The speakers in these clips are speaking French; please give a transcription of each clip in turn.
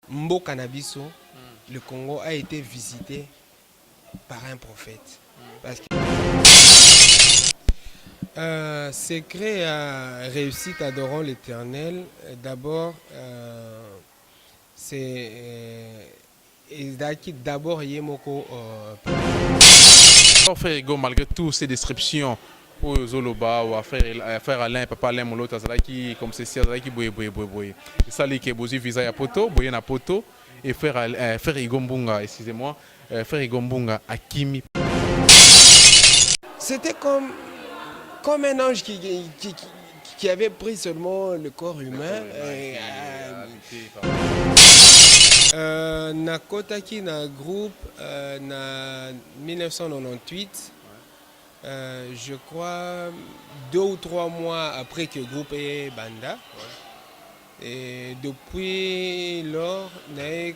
Mboka na biso, le Congo a été visité par un prophète. Parce que secret à réussite adorant l'Éternel, d'abord, c'est d'abord Yemoko. Frère Ego, malgré toutes ces descriptions, pour Zoloba ou frère Alain, papa Alain, Molo, Tazalaki, comme ceci, Tazalaki, Boye. Et ça, les Kebozi, Visa ya Poto, Boye na Poto, et frère Ego Mbunga, excusez-moi, frère Ego Mbunga, Akimi. C'était comme un ange qui avait pris seulement le corps humain. Nakotaki na groupe na 1998. Je crois 2 ou 3 mois après que le groupe est Banda. Et depuis lors, nae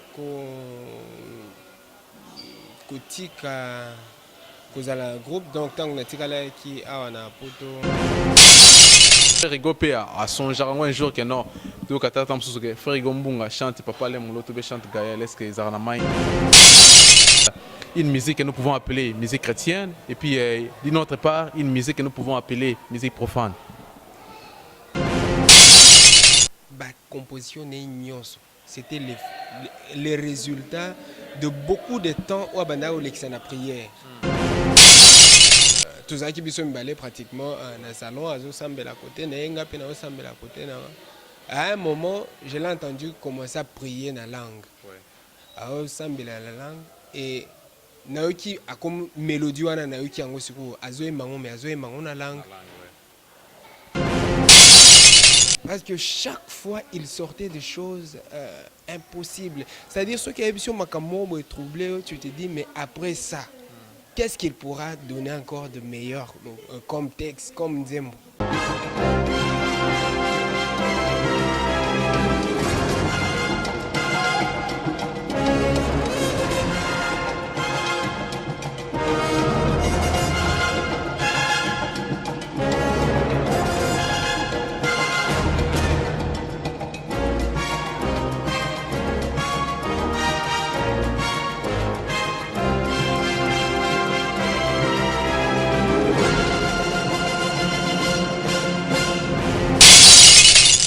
kotika kozala groupe donc tant que tikala ki awana poto. Frère Ego à son jargon un jour que non, tout kata tam sous que frère Ego Mbunga chante papa Alain Molo, tout chante Gaël, est-ce que Zarana Maï. Une musique que nous pouvons appeler musique chrétienne et puis d'une autre part une musique que nous pouvons appeler musique profane. Composition c'était les résultats de beaucoup de temps où abanda na prière. Tout ça qui biso mbale pratiquement dans le salon azo sambela côté na enga pe na sambela côté na. À un moment, je l'ai entendu commencer à prier dans la langue. Ouais. Sambela la langue et naoki a comme mélodie wana naoki yango siku azo emango mais azo emango na langue. Parce que chaque fois, il sortait des choses impossibles. C'est-à-dire, ceux qui avaient sur Makamombo et troublé, tu te dis, mais après ça, qu'est-ce qu'il pourra donner encore de meilleur comme texte, comme Nzembo?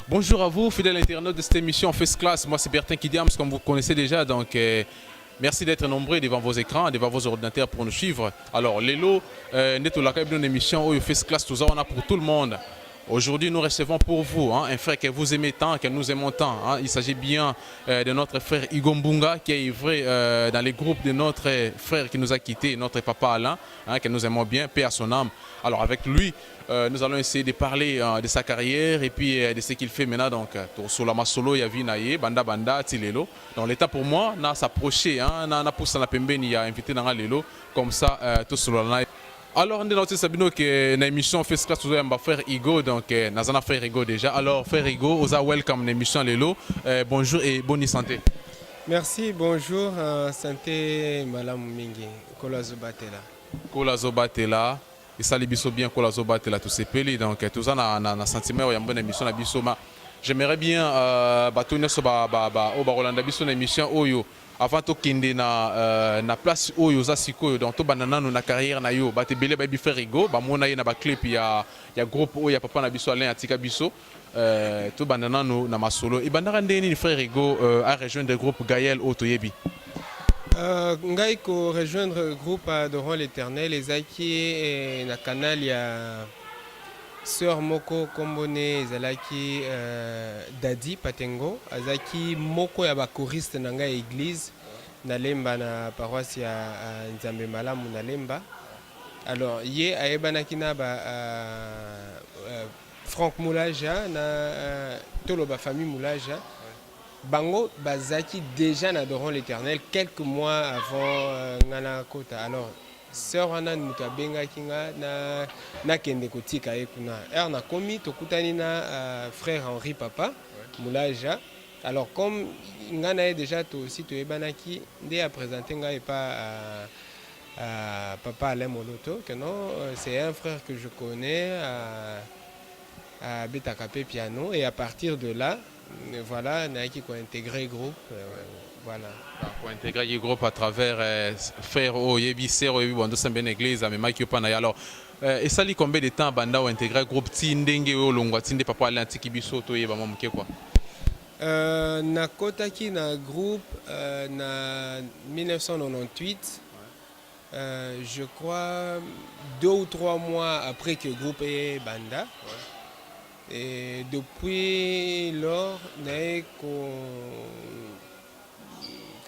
Bonjour à vous, fidèles internautes de cette émission First Class. Moi, c'est Bertin Kidiams, comme vous connaissez déjà. Donc, merci d'être nombreux devant vos écrans, devant vos ordinateurs pour nous suivre. Alors, Lelo, n'est la une émission où First Class, tout ça, on a pour tout le monde. Aujourd'hui, nous recevons pour vous un frère que vous aimez tant, que nous aimons tant. Il s'agit bien de notre frère Ego Mbunga, qui est œuvré dans les groupes de notre frère qui nous a quittés, notre papa Alain, que nous aimons bien, paix à son âme. Alors avec lui, nous allons essayer de parler de sa carrière et puis de ce qu'il fait maintenant. Donc, sur la Masolo, il y a Vinaye, Banda, Tilelo. Donc, l'état pour moi, n'a s'approché, n'a poussé la pembeni, il a invité dans Lelo, comme ça, tout sur la. Alors, on est dans Sabino que l'émission First Class, vous avez frère Ego, donc nous avons frère Ego déjà. Alors, frère Ego, vous avez welcome l'émission Lelo. Bonjour et bonne santé. Merci, bonjour, santé, Malam Mingi, Kolazo Batela. Kolazo Batela. Et ça, les biso bien, Kolazo Batela, tous ces pays. Donc, tout ça, on a sentiment, il y a une bonne émission, la biso. J'aimerais bien, batouna so au Barolanda biso, une émission, Oyo. Avant de kinde na place oyo za sikoyo donc to banana na carrière na yo ba te belé ba bi frère Ego ba mona ye na ba clip ya groupe oyo ya papa na biso Alain atika biso to banana no na masolo e bandaka ndeni frère Ego a rejoindre le groupe Gaël Otoyebi. Ngai ko rejoindre le groupe Adorant l'Éternel ezaki na canal ya Sœur Moko Kombone ezalaki Dadi Patengo azaki moko ya ba choriste na ngai église nalemba na paroisse ya Nzambe Malamu nalemba. Alors ye ayebanaki na ba Franck Moulaja na toloba famille Moulaja. Bango bazaki déjà n'adorant l'Éternel quelques mois avant ngana kota. Alors sœur wana mukabenga kinga na kende kotika ekuna na komi tokutani na frère Henri Papa Moulaja. Alors comme ngana déjà to aussi to ebanaki ndé a présenté nga et pas papa Alain Moloto que non c'est un frère que je connais à Betakapé piano et à partir de là Voilà, qui a intégré le groupe. Voilà. Pour intégrer le groupe à travers faire au Yebi, Sero, Yebi, Bondo, Sambene, Église, mais Mike Panaya. Alors, et ça, il combien de temps Banda ou intégrer le groupe Tindenge ou Longwa, Tinde Papa Atlantique Biso, Toye, Bamamke quoi? Na kotaki na groupe na 1998. Je crois 2 ou 3 mois après que le groupe est Banda. Et depuis lors,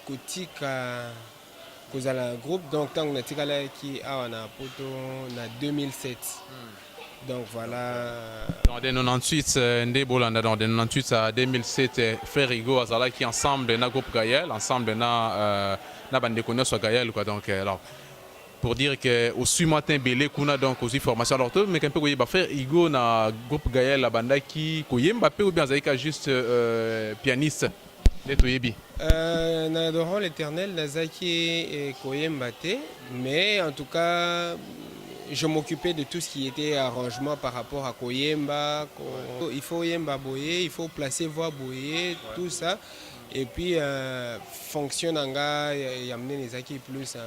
kotika kozala groupe donc tant que tikala qui a na poto na 2007. Donc voilà. Dans 98, dans 98 à 2007, Frère Igo Azala qui ensemble na groupe Gaël, ensemble na bande connaît sur Gaël quoi. Donc alors pour dire que au suivant matin belé kuna donc aussi formation alors tout mais un peu quoi Frère Igo na groupe Gaël la bande qui koyemba peu ou bien Zaika juste pianiste les toyebi. Na adorant l'Éternel Nazaki et Koyembate, mais en tout cas je m'occupais de tout ce qui était arrangement par rapport à Koyemba. Il faut Yemba boyer, il faut placer voix boyer, tout ça. Et puis fonctionne en gars, il y a amené Nezaki plus un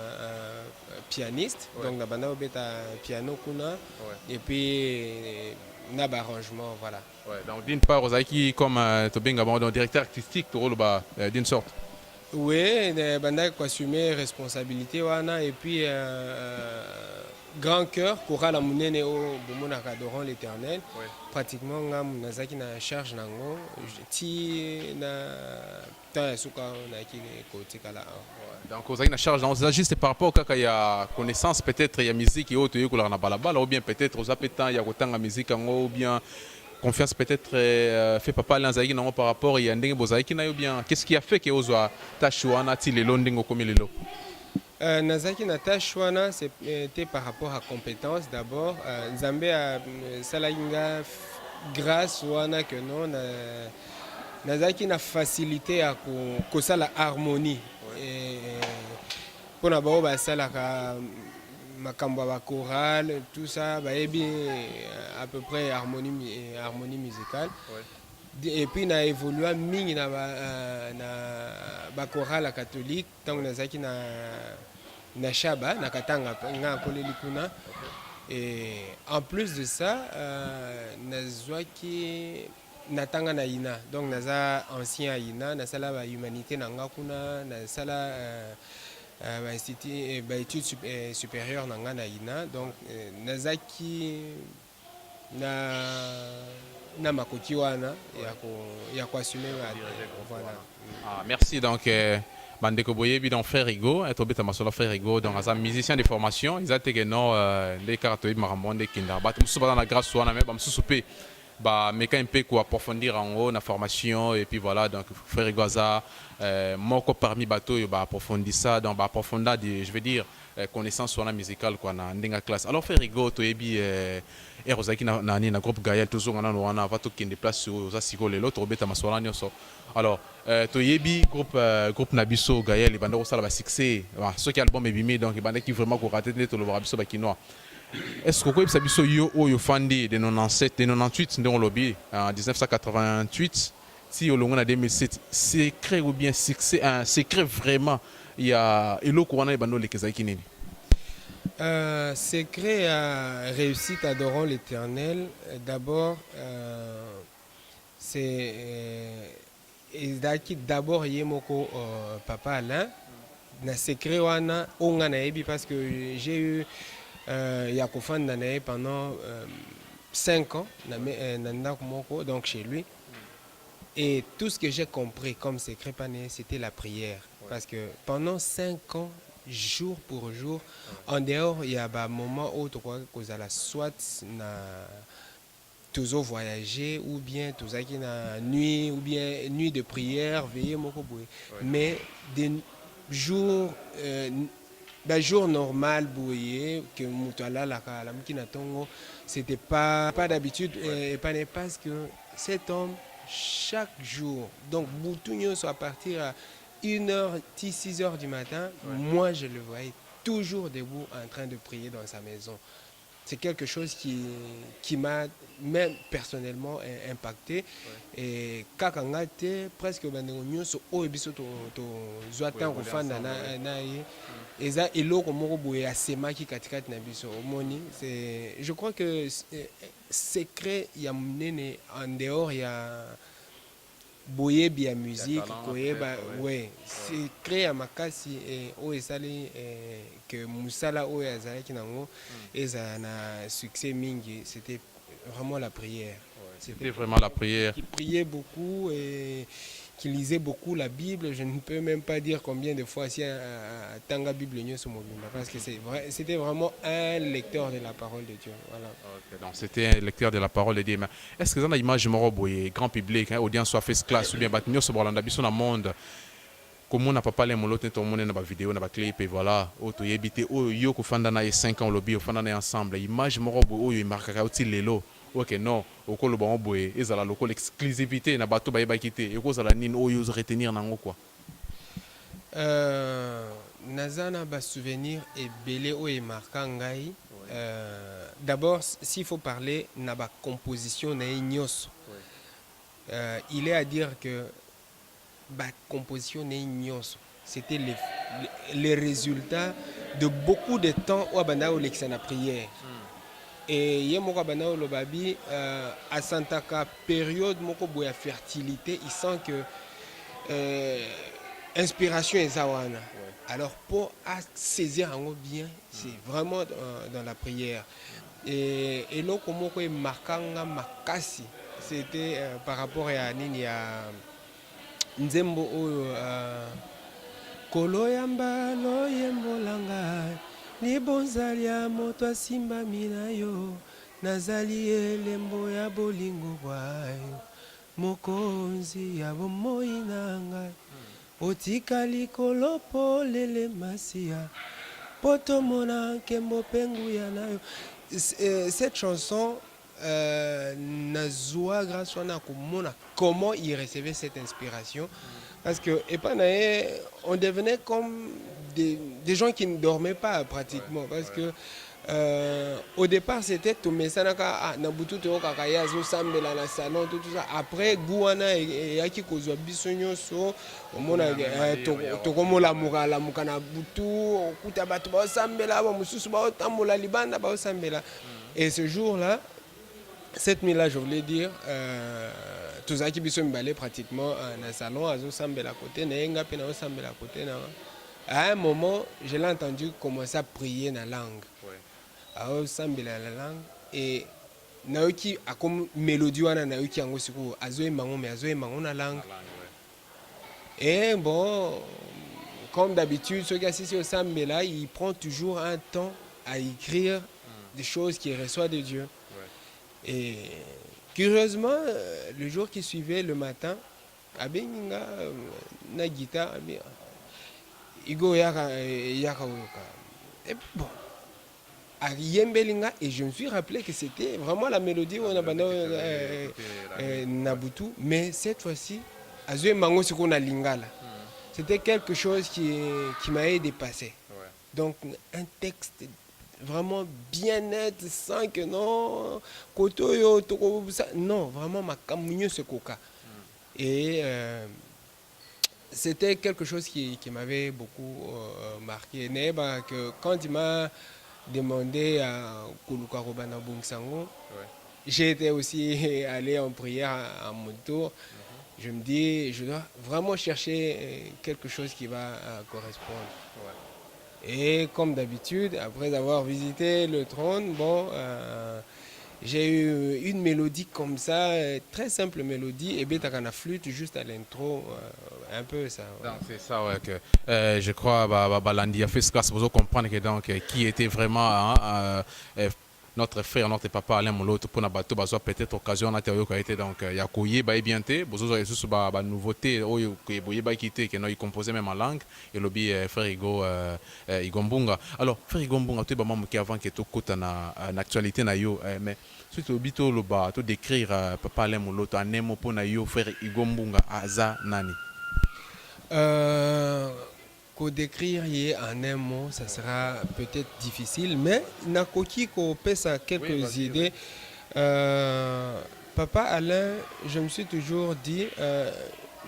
pianiste, donc la banda obeta piano kuna, et puis nab arrangement, voilà. Donc d'une part Ozaki comme Tobinga bon directeur artistique d'une sorte. Oui, banda qui assumer responsabilité wana et puis grand cœur chorale à munene au bomona adorant l'Éternel. Pratiquement ngam nazaki na charge nango ti na ta suka na ki côté kala. Donc vous avez une charge dans juste par rapport à ya connaissance peut-être il y a musique et autre na balabala ou bien peut-être aux appétents il y a autant de musique ou bien confiance peut-être fait papa lanzaki nango par rapport il y a ndenge bozaki na yo bien qu'est-ce qui a fait que ozwa tachwana ti le londingo comme lelo. Nazaki Natash wana c'était par rapport à compétence d'abord. Nzambe a salaginga grâce wana que non Nazaki na facilité à kosa la harmonie. Pour na bao ba salaka makambo ba chorale tout ça ba ebi à peu près harmonie musicale. Et puis na évolué mingi na ba chorale catholique tant nazaki na shaba na katanga nga koleli kuna. Et en plus de ça nazwaki natanga na ina donc naza ancien ina na sala ba humanité na nga kuna na sala ba institut ba études supérieures na nga na ina donc nazaki na makoki wana ya ko assumer voilà. Merci donc bandeko boyebi donc Frère Igo etobeta masolo Frère Igo donc as musicien de formation ils ont que non les cartes marambo de kinda bat musu bana grâce wana mais ba musu pe ba meka un peu quoi approfondir en haut na formation et puis voilà donc Frère Igo aza moko parmi bateau ba approfondir ça donc ba approfondir je veux dire connaissance sur la musicale quoi na ndenga classe alors Frère Igo toyebi et Rosaki na groupe Gaël toujours on a va tout qui déplace aux asiko les l'autre obeta maswala nyoso alors toyebi groupe Nabiso Gaël banda ko sala ba succès ce qui album ebimi donc banda qui vraiment ko rater to lo biso ba kinois est-ce que ko ebisa biso yo oyo fandi de 97 de 98 ndon lobby en 1988 si au long en 2007 secret ou bien succès un secret vraiment il y a eloko wana bando le kezaki nini. Secret à réussite adorant l'Éternel. D'abord, c'est d'abord Yemoko Papa Alain. Na secret wana onga na ebi parce que j'ai eu Yakofan Nanae pendant 5 ans donc chez lui. Et tout ce que j'ai compris comme secret pané, c'était la prière. Parce que pendant 5 ans, jour pour jour, en dehors, il y a un moment où tu crois que vous allez soit toujours voyager, ou bien tu as une nuit, ou bien nuit de prière, veiller, mais des jours, jour normal, que c'était pas d'habitude, parce que cet homme, chaque jour, donc Boutougno soit à partir à 1h, 6h du matin, moi je le voyais toujours debout en train de prier dans sa maison. c'est quelque chose qui m'a même personnellement impacté. Et kakangate presque bandengo nyonso o ebiso to zwata kofanda na ye eza eloko moko boye asemaki katikati na biso omoni. C'est, je crois que secret ya munene en dehors ya boyebi ya musique koyeba ouais secret ya makasi o esali que musala o azalaki nango eza na succès mingi, c'était vraiment la prière. C'était vraiment la prière. Qui priait beaucoup et qui lisait beaucoup la Bible. Je ne peux même pas dire combien de fois si Tanga Bible parce que c'était vraiment un lecteur de la parole de Dieu. Voilà. Okay, donc c'était un lecteur de la parole de Dieu. Mais est-ce que dans l'image de grand public, audience soit fait classe ou bien battre sur le monde? Comme on n'a pas parlé, on a une vidéo, on a clip et voilà. Auto yébité, yo ko fanda na 5 ans lobby, on fanda na ensemble. Image morobo yo marquera aussi lelo. Ok non, au col bon boye, ils ont la local exclusivité na bateau ba quitter. Et cause la nine yo retenir nango quoi. Nazana ba souvenir et belé o et marquant ngai. D'abord, s'il faut parler na ba composition na ignos. Il est à dire que la composition ignos, c'était les résultats de beaucoup de temps où abanda la prière. Et yemoko abanda le babi à Santaka période moko boya fertilité, il sent que inspiration est zawana. Alors pour saisir en bien, c'est vraiment dans la prière. Et là comme est marquant makasi, c'était par rapport à nini à nzembo oyo kolo yamba lo yembolanga libonzali ya moto asimbami na yo nazali elembo ya bolingo bwayo mokonzi ya bomoi na ngai otikali kolo polele masia poto mona nkembo penguya na yo. Cette chanson Nazwa grâce à comment il recevait cette inspiration parce que on devenait comme des gens qui ne dormaient pas pratiquement parce que au départ c'était tout mais ça n'a nabutu to kakaya zo sambela na salon tout ça après guana et yaki kozwa bisonyo so omona to komola mukana butu okuta bato ba sambela ba mususu ba tambola libanda ba sambela. Et ce jour-là, cette nuit-là, je voulais dire, tout ça qui sont balé pratiquement dans le salon, à Zosambe à côté, à côté. À un moment, je l'ai entendu commencer à prier dans la langue. À Zosambe la langue. Et Naoki a comme mélodie, Naoki en gros, Azoé Mangon, mais Azoé Mangon la langue. Et bon, comme d'habitude, ce gars ici au Sambe là, il prend toujours un temps à écrire des choses qu'il reçoit de Dieu. Et curieusement, le jour qui suivait, le matin, Abenga na guitare, Igo yaka. Et bon, à Yembelinga, et je me suis rappelé que c'était vraiment la mélodie où on a Nabutu, mais cette fois-ci, Azue Mango Siko na Lingala. C'était quelque chose qui m'a dépassé. Donc, un texte vraiment bien net, sans que non, kotoyo, non, vraiment ma camunio se coca. Et c'était quelque chose qui m'avait beaucoup marqué. Que quand il m'a demandé à Kuluka Robana Bungsango, j'ai été aussi allé en prière à mon tour. Je me dis, je dois vraiment chercher quelque chose qui va correspondre. Et comme d'habitude, après avoir visité le trône, bon, j'ai eu une mélodie comme ça, très simple mélodie, et bien t'as flûte juste à l'intro, un peu ça. Ouais. C'est ça, ouais. Que, je crois que Landi a fait ce que vous comprendre que donc qui était vraiment notre frère, notre papa Alain Moloto pour nabato bazo peut-être occasion na théorie qui a été donc ya koye ba bien té bozo yesu ba nouveauté oyo que boye ba quitté que no il composait même en langue et lobby frère Igombunga. Alors frère Igombunga tu ba mamu qui avant que to kota na actualité na yo mais surtout bito lo ba to décrire papa Alain Moloto en un mot pour na yo frère Igombunga aza nani. décrire en un mot, ça sera peut-être difficile, mais nakoki ko pesa quelques idées. Papa Alain, je me suis toujours dit,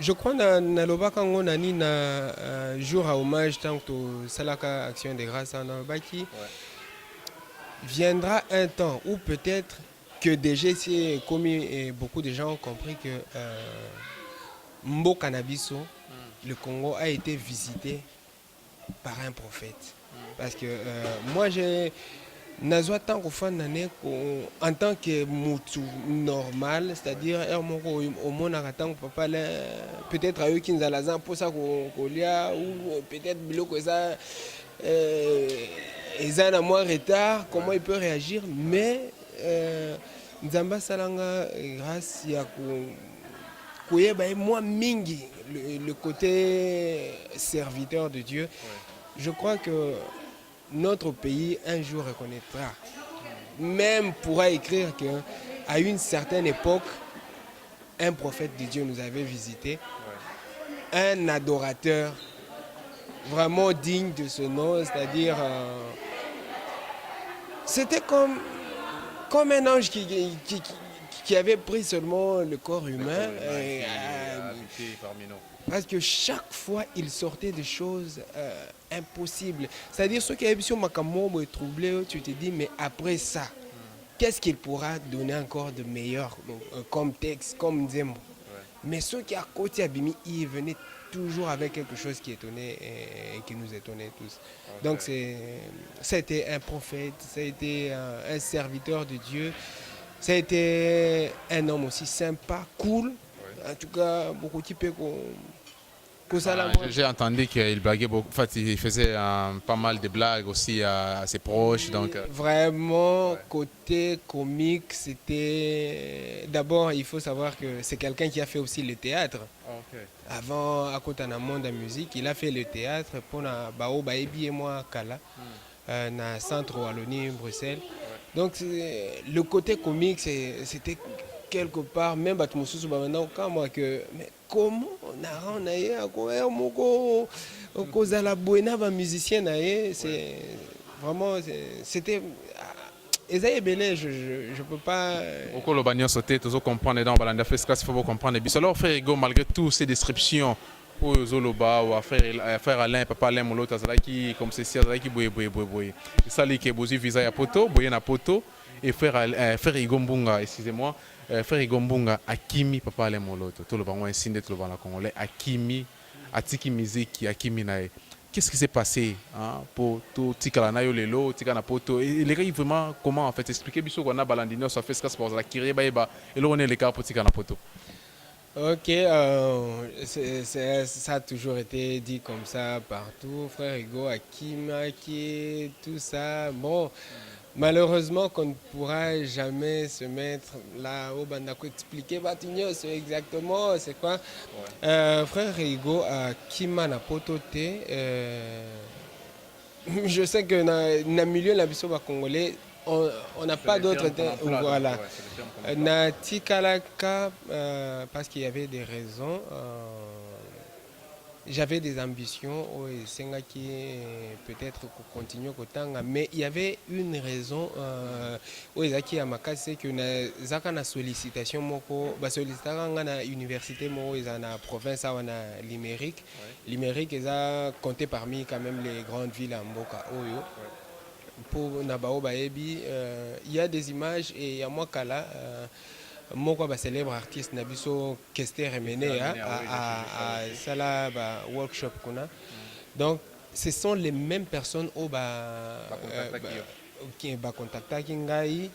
je crois na lobaka ngo nani na jour à hommage tant que salaka action de grâce en baki viendra un temps où peut-être que déjà c'est comme beaucoup de gens ont compris que Mbo Cannabiso, le Congo a été visité par un prophète. Parce que moi j'ai Nazwa tant en tant que moutou normal, c'est-à-dire au monde papa peut-être à eux qui nous allons pour ça ou peut-être bilo ça ils ont un mois retard, comment il peut réagir, mais Nzamba Salanga grâce à moi mingi le côté serviteur de Dieu. Je crois que notre pays un jour reconnaîtra, même pourra écrire qu'à une certaine époque, un prophète de Dieu nous avait visité, un adorateur vraiment digne de ce nom, c'est-à-dire c'était comme un ange qui avait pris seulement le corps humain. Parce que chaque fois, il sortait des choses impossibles. C'est-à-dire, ceux qui avaient sur Makambo est troublé, tu te dis, mais après ça, qu'est-ce qu'il pourra donner encore de meilleur comme texte, comme Nzembo. Mais ceux qui à côté Abimi, ils venaient toujours avec quelque chose qui étonnait et qui nous étonnait tous. Donc, ça a été un prophète, ça a été un serviteur de Dieu, ça a été un homme aussi sympa, cool. En tout cas, beaucoup de types j'ai entendu qu'il blaguait beaucoup, en fait, il faisait pas mal de blagues aussi à ses proches. Donc, vraiment, côté comique, c'était... D'abord, il faut savoir que c'est quelqu'un qui a fait aussi le théâtre. Avant, à côté de monde de musique, il a fait le théâtre pour Bao Baebi et moi, Kala, dans le centre Wallonie, Bruxelles. Donc, le côté comique, c'était quelque part, même Batmoussou, maintenant, que... Comment on a eu un musicien, c'est vraiment, c'était... je ne peux pas... Au le bagnon sauté, tu comprendre dans Balanda Fescas, il faut comprendre. Alors, frère Hugo, malgré toutes ces descriptions, pour Zoloba ou faire Alain, papa Alain, mon l'autre, qui comme ceci, qui boye. Ça, qui est beau visa à poto, boye na poto, et faire Hugo Mbunga, excusez-moi. Frère Gombunga Akimi papa le moloto tout le bango insinde tout le bango congolais Akimi atiki musique Akimi nae. Qu'est-ce qui s'est passé pour tout tikala na yo lelo tikana poto et les gars vraiment comment en fait expliquer biso qu'on a balandino ça fait ce que c'est pour la kiré ba et là on est les gars pour tikana poto. Ok, ça a toujours été dit comme ça partout, frère Hugo Akimi tout ça bon. Malheureusement, qu'on ne pourra jamais se mettre là au Bandako expliquer Batigno, c'est exactement c'est quoi. Frère Hugo à Kimana Potote, je sais que dans le milieu de la Bissau congolais, on n'a pas d'autre terme. Voilà. Na Tikalaka, parce qu'il y avait des raisons. J'avais des ambitions, qui peut-être continuer mais il y avait une raison c'est que na sollicitation moko ba sollicitaka na université moko na province na Limerick est compté parmi quand même les grandes villes en Mboka Oyo. Pour Nabao Baebi, il y a des images et il y a moi Kala moi célèbre artiste Nabiso Kester Remene à Sala workshop kuna. Donc ce sont les mêmes personnes qui contacté Kingai.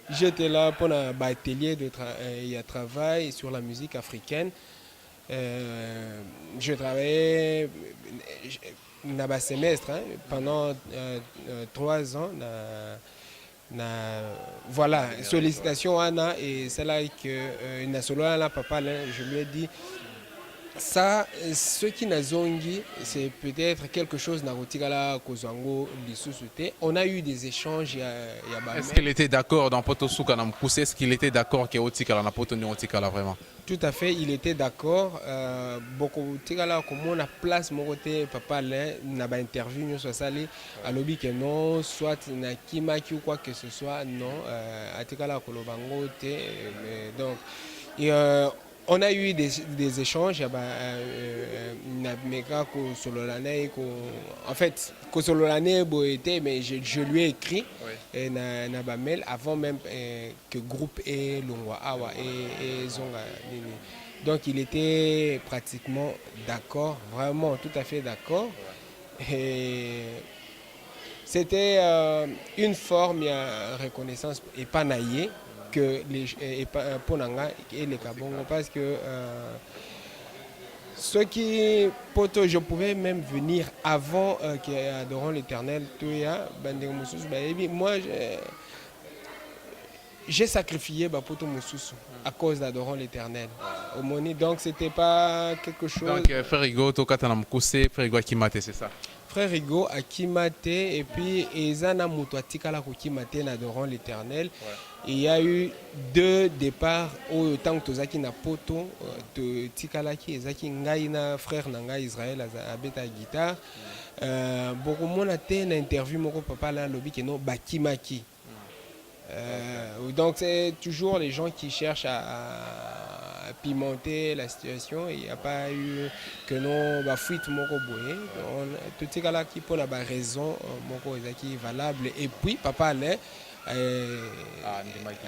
J'étais là pour un atelier de travail sur la musique africaine. Je travaillais dans un semestre pendant 3 ans. Voilà, sollicitation Anna et c'est là que papa je lui ai dit Ça, ce qui n'a zongi, c'est peut-être quelque chose na kotikala kozango lisusu. On a eu des échanges il y a Est-ce qu'il était d'accord dans Poto Souka Namkouse? Est-ce qu'il était d'accord qu'il y a Otikala na Poto Otikala vraiment? Tout à fait, il était d'accord. Beaucoup tikala comme on a place mon côté papa là n'a pas interview nous soit salé à lobby que non soit na kimaki ou quoi que ce soit non à tikala kolobango te donc et on a eu des échanges. En fait, mais je lui ai écrit un mail avant même que le groupe ait Longwa Awa et Zonga. Donc il était pratiquement d'accord, vraiment tout à fait d'accord. Et c'était une forme de reconnaissance et pas naïe que les Ponanga et les Kabongo parce que ceux qui poto je pouvais même venir avant qu'Adorant l'Éternel moi j'ai sacrifié poto Moussous à cause d'Adorant l'Éternel au Moni, donc c'était pas quelque chose. Donc frère Rigo tokata na mukuse, frère Rigo akimate, c'est ça. Frère Rigo akimate et puis ezana muto atikala ko kimate na Adorant l'Éternel. Il y a eu 2 départs au temps que Tozaki na poto tikalaki ezaki ngai na frère na ngai Israël abeta guitare beaucoup mon até na interview moko papa là lobi que non bakimaki. Donc c'est toujours les gens qui cherchent à pimenter la situation. Il n'y a pas eu que non bah fuite moko boye tout ces gars là qui pour la raison moko ezaki valable et puis papa là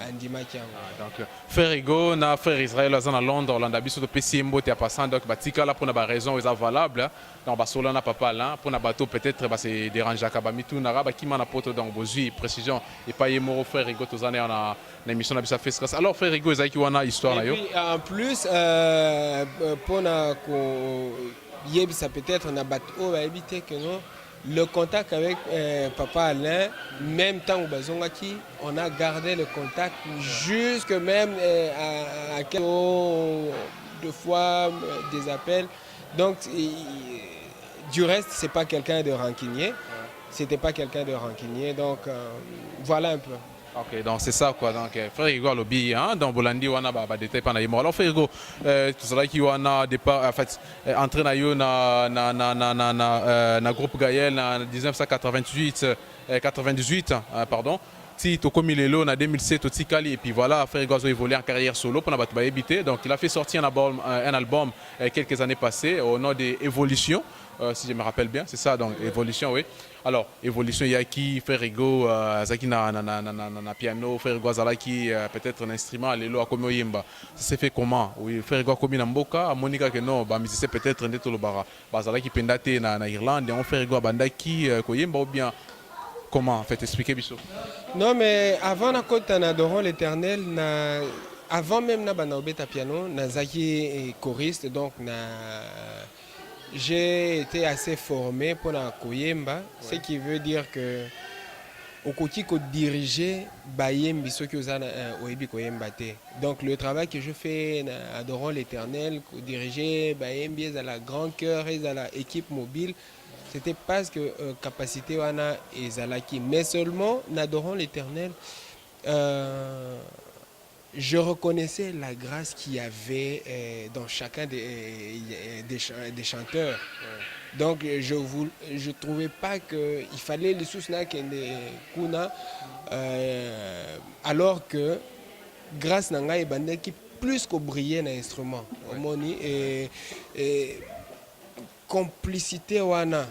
Andimaki. Donc frère Rigo na frère Israël à Londres Hollande biso to pesimbo te passant donc batika là pour na raison est valable donc basola na papa là pour na bateau peut-être ba se dérange ka ba mitu na ba ki mana poto donc bozui précision et pas yemo frère Rigo to zane na émission na bisa Fescas. Alors frère Rigo ezaki wana histoire na yo en plus pour na ko yebisa peut-être na bateau va éviter que non. Le contact avec Papa Alain, même temps où Bazongaki, on a gardé le contact jusque même à quelques 2 fois des appels. Donc, du reste, c'est pas quelqu'un de rancunier. C'était pas quelqu'un de rancunier. Donc, voilà un peu. Ok, donc c'est ça quoi. Donc frère Rigo a lobby, hein, dans Bolandi wana ba détail pas na yimo. Alors frère Rigo, tout ça là qui wana départ en fait entré na yo na groupe Gaël en 1998 98 pardon. Si tu comme lelo na 2007 au Tikali et puis voilà frère Rigo a évolué en carrière solo pour na battre éviter. Donc il a fait sortir un album quelques années passées au nom de Évolution. Si je me rappelle bien, c'est ça, donc Évolution, oui. Alors, Évolution, il y a qui, Frère Rigo, Zaki na piano, Frère Rigo Zalaki, peut-être un instrument, Lelo a commis Yimba. Ça s'est fait comment? Oui, Frère Rigo a commis Namboka, Monica que non, musicien peut-être un le bara. Zalaki pendate na Irlande, et on Frère Rigo a bandaki, Koyimba ou bien comment? En fait, expliquez Bissot. Non, mais avant la côte, en adorant l'Éternel, avant même na banaobeta piano, na Zaki choriste, donc j'ai été assez formé pour la Koyemba, ce qui veut dire que au côté que diriger Bayembi ce que Oebi Koyemba té. Donc le travail que je fais adorant l'Éternel, diriger Bayembi à la grand cœur et à l'équipe mobile, c'était parce que capacité wana et zalaki, mais seulement adorant l'Éternel. Je reconnaissais la grâce qu'il y avait dans chacun des chanteurs. Ouais. Donc je ne trouvais pas qu'il fallait les sous-snack et les kuna, alors que grâce à Nanga et qui plus qu'au briller dans l'instrument. Ouais. Et complicité wana.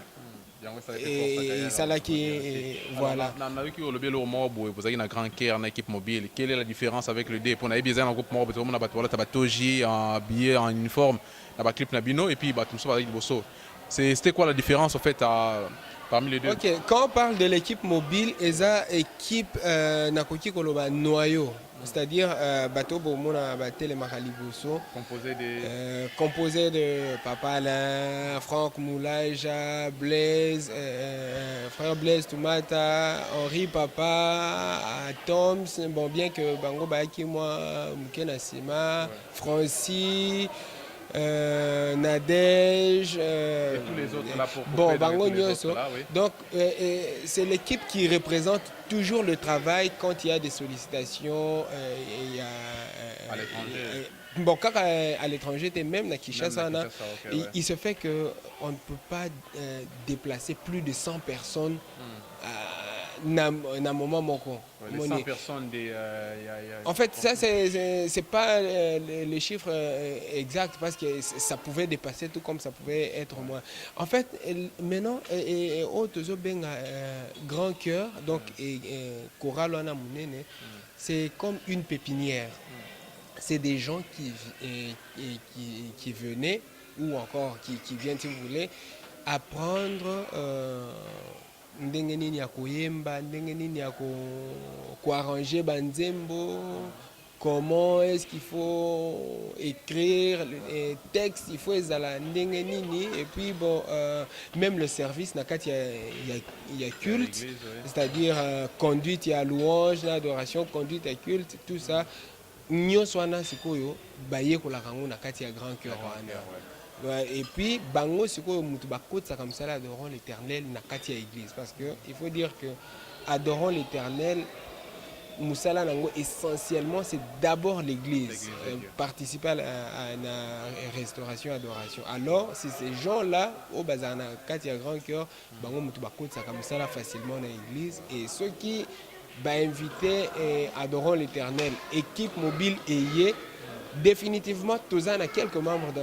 Et ça là qui voilà. Vous avez une grande cœur en équipe mobile. Quelle est la différence avec le D? Pour nous, bien un groupe mobile, on a battu la toji en billet en uniforme, la clip nabino et puis tout ça avec le bosso. C'était quoi la différence en fait parmi les deux? Ok, quand on parle de l'équipe mobile, esa équipe nakoki koloba noyau. C'est-à-dire bateau bomona batele makaliboso composé de Papa Alain, Franck Moulaja, Blaise, frère Blaise Toumata, Henri Papa, Toms, bon bien que Bango Baaki moi Mukena Sima, Francis, Nadège, Et tous les autres là pour bon, couper dans Bango tous les autres Nyonso. là, oui. Donc, c'est l'équipe qui représente toujours le travail quand il y a des sollicitations. Il y a, À l'étranger. bon, quand à l'étranger, même à Kinshasa, Même à Kinshasa, ok, ouais. il se fait qu'on ne peut pas déplacer plus de 100 personnes dans un moment moko. Ouais, les 100 personnes En fait, ça, c'est pas les chiffres exacts parce que ça pouvait dépasser tout comme ça pouvait être moins. En fait, maintenant, grand cœur, donc, Coral Wana Mounene, c'est comme une pépinière. C'est des gens qui venaient, ou encore qui viennent, si vous voulez, apprendre ndenge nini ya koyemba, ndenge nini ya arranger banzembo, comment est-ce qu'il faut écrire les textes, il faut ezala ndenge nini, et puis bon, même le service nakati il y a culte, c'est-à-dire conduite, il y a louange, l'adoration, conduite et culte, tout ça. Nyonso wana sikoyo baye kolaka ngo nakati ya grand cœur wana. Ouais, et puis bango sikoyo mutu bakotsa comme ça adorons l'Éternel nakati ya église parce que il faut dire que adorons l'Éternel musala nango essentiellement c'est d'abord l'église participer à la restauration adoration. Alors si ces gens-là au bazana nakati ya grand cœur bango mutu bakotsa comme ça facilement dans l'église et ceux qui invité Adorons l'Éternel, équipe mobile ayée. Définitivement, tous en a quelques membres dans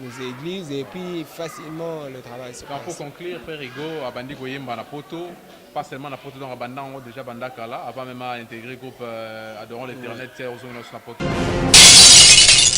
nos églises et puis facilement le travail se passe. Pour conclure, Frère Rigo, Abandi Goyemba na poto, pas seulement na poto, donc Abandan déjà Bandakala, avant même à intégrer le groupe Adorons l'Éternel, tiens, aux na poto.